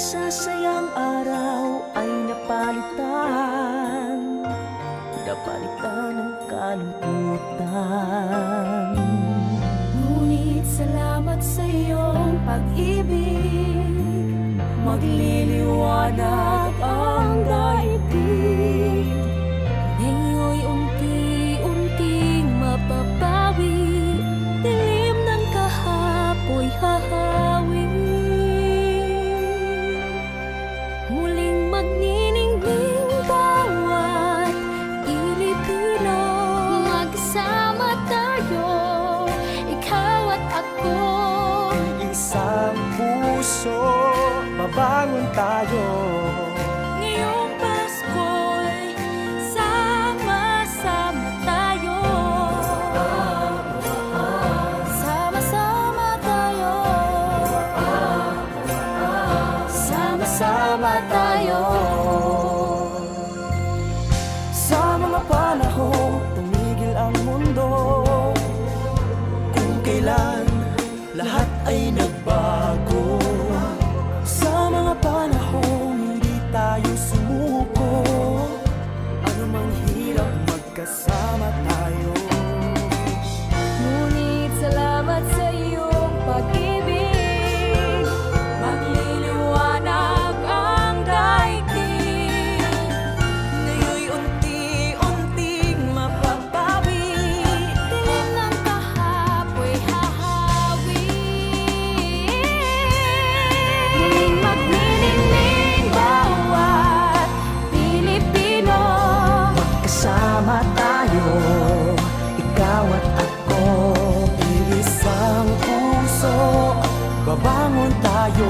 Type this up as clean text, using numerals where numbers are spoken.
masasayang araw ay napalitan ng kalungkutan. Ngunit salamat sa iyong pag-ibig, magliliwanag ang daigdig. Ngayon'y unti-unting mapapawi, dilim ng kahapoy hahawi. Muling magniningning bawat Pilipino, magkasama tayo, ikaw at ako. Isang puso, babangon tayo. Ngayong Pasko'y sama-sama tayo. Sama-sama tayo. Sama-sama tayo. Sa mga panahong tumigil ang mundo, kung kailan lahat ay nagbago. Sa mga panahong hindi tayo sumuko, anumang hirap magkasama tayo. Ngunit salamat sa iyong pag-ibig, magliliwanag ang daigdig. Ngayon'y unti-unting mapapawi, Dilim ng kahapoy hahawi. Muling magniningning bawat Pilipino, kasama tayo, ikaw at ako. Iisang puso, babangon tayo.